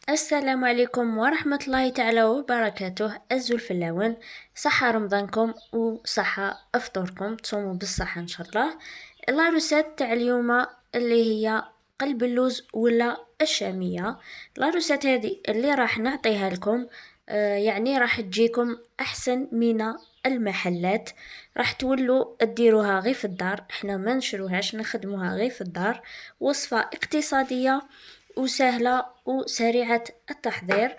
السلام عليكم ورحمة الله تعالى وبركاته. أزول فلاون صحة رمضانكم وصحة أفطركم تصوموا بالصحة إن شاء الله. العروسات تاع اليوم اللي هي قلب اللوز ولا الشامية. العروسات هذه اللي راح نعطيها لكم يعني راح تجيكم أحسن من المحلات. راح تولوا تديروها غير في الدار، احنا ما نشروهاش نخدموها غير في الدار. وصفة اقتصادية وسهلة وسريعة التحضير.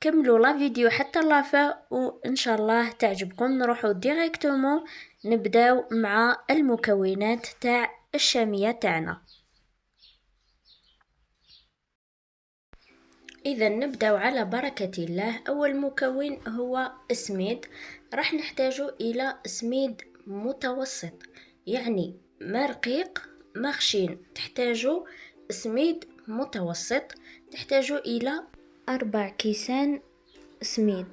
كملوا لا فيديو حتى لافا وان شاء الله تعجبكم. نروحوا ديريكتومون نبداو مع المكونات تاع الشامية تاعنا. اذا نبداو على بركة الله. اول مكون هو السميد. راح نحتاجو الى سميد متوسط، يعني ما رقيق ما خشين، تحتاجو سميد متوسط. تحتاجو الى 4 كيسان سميد.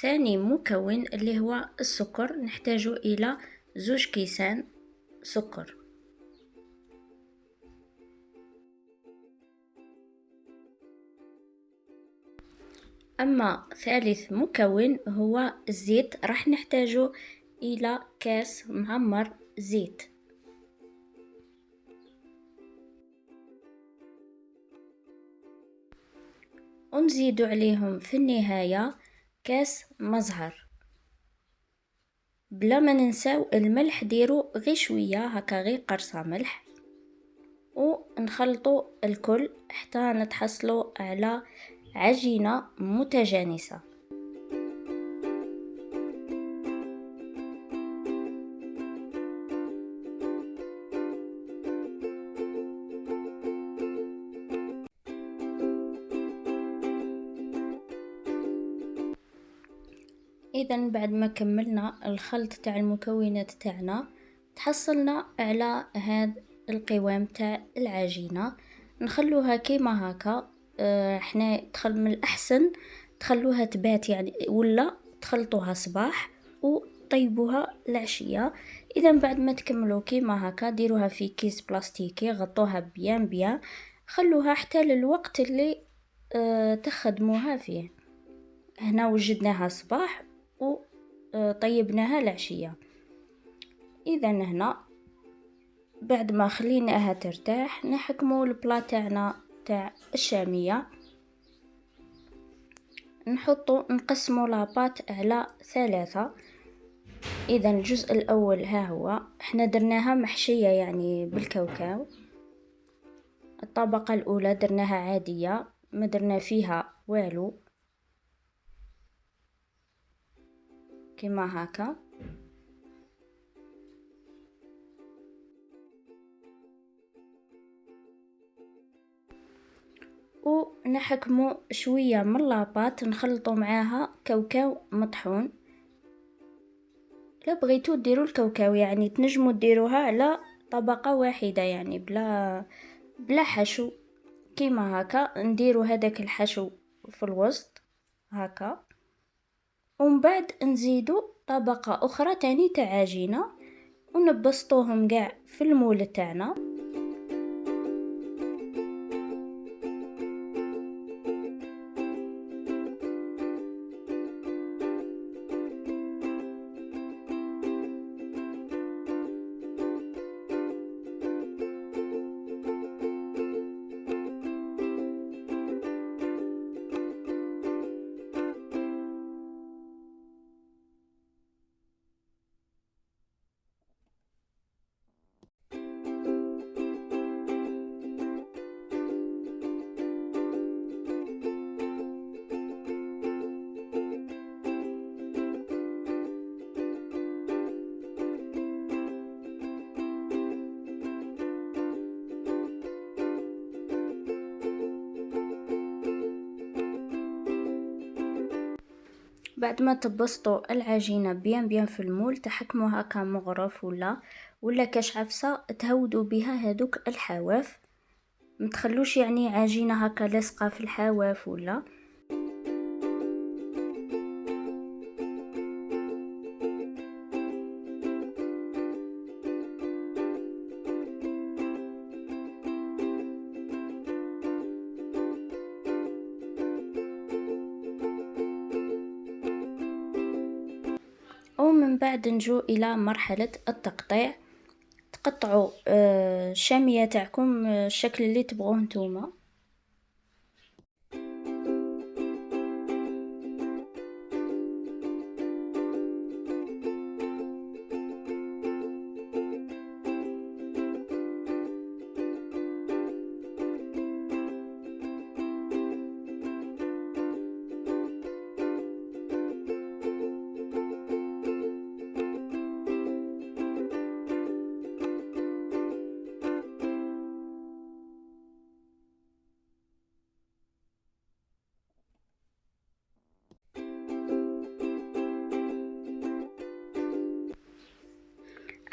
ثاني مكون اللي هو السكر، نحتاجو الى 2 كيسان سكر. اما ثالث مكون هو الزيت، راح نحتاجو الى كاس معمر زيت. ونزيدو عليهم في النهاية كاس مزهر. بلا ما ننساو الملح، ديرو غير شوية هكا، غير قرصة ملح. ونخلطو الكل حتى نتحصلو على عجينة متجانسة. اذا بعد ما كملنا الخلط تاع المكونات تاعنا، تحصلنا على هذا القوام تاع العجينة. نخلوها كيما هكا. احنا من الاحسن تخلوها تبات يعني، ولا تخلطوها صباح وطيبوها العشية. اذا بعد ما تكملوا كيما هكا ديروها في كيس بلاستيكي، غطوها بيان بيان، خلوها حتى للوقت اللي تخدموها فيه. هنا وجدناها صباح وطيبناها العشية. اذا هنا بعد ما خليناها ترتاح، نحكمو البلا تاعنا تاع الشامية. نقسمو لاباط على 3. اذا الجزء الاول ها هو، احنا درناها محشية يعني بالكاوكاو. الطبقة الاولى درناها عادية، ما درنا فيها والو كما هكا. ونحكمو شوية من لاباط، نخلطو معاها كاوكاو مطحون. لا بغيتو ديرو الكاوكاو يعني تنجمو ديروها على طبقة واحدة، يعني بلا حشو كيما هكا. نديرو هذاك الحشو في الوسط هكا، ومن بعد نزيدو طبقة اخرى تاني تاع عجينة، ونبسطوهم قاع في المول تاعنا. بعد ما تبسطوا العجينة بيان بيان في المول، تحكموا هكا مغرف ولا كاش عفسة، تهودوا بها هذوك الحواف. متخلوش يعني عجينة هكا لاصقة في الحواف ولا. من بعد نجو الى مرحلة التقطيع. تقطعوا الشامية تاعكم الشكل اللي تبغوه نتوما.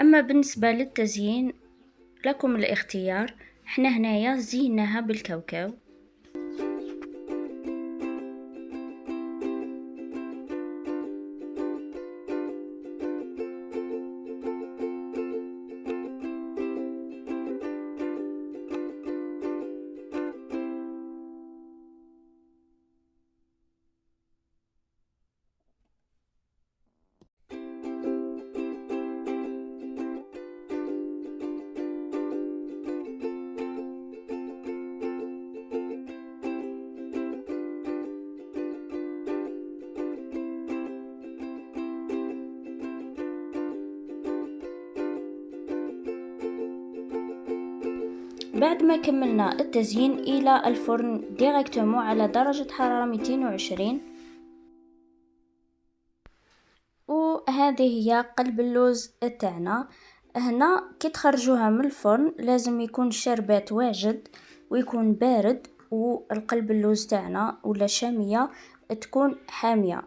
اما بالنسبة للتزيين لكم الاختيار. احنا هنايا زيناها بالكاوكاو. بعد ما كملنا التزيين الى الفرن ديريكتومون على درجة حرارة 220. وهذه هي قلب اللوز تاعنا. هنا كي تخرجوها من الفرن لازم يكون الشربات واجد ويكون بارد، والقلب اللوز تاعنا ولا الشامية تكون حامية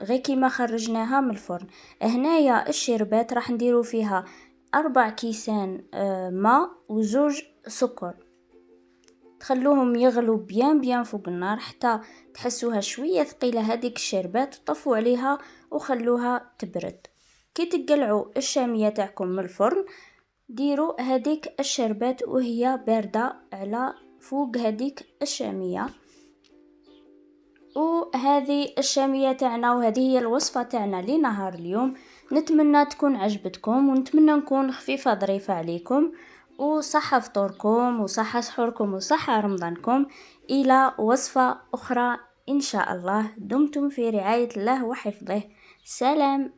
غير كيما خرجناها من الفرن. هنايا الشربات راح نديرو فيها 4 كيسان ماء وزوج سكر. تخلوهم يغلوا بيان فوق النار حتى تحسوها شوية ثقيلة هذيك الشربات، طفوا عليها وخلوها تبرد. كي تقلعوا الشامية تاعكم من الفرن ديروا هذيك الشربات وهي باردة على فوق هذيك الشامية. وهذه الشامية تاعنا وهذه هي الوصفة تاعنا لنهار اليوم. نتمنى تكون عجبتكم ونتمنى نكون خفيفة ظريفة عليكم، وصحة فطوركم وصحة سحوركم وصحة رمضانكم. إلى وصفة أخرى إن شاء الله. دمتم في رعاية الله وحفظه. سلام.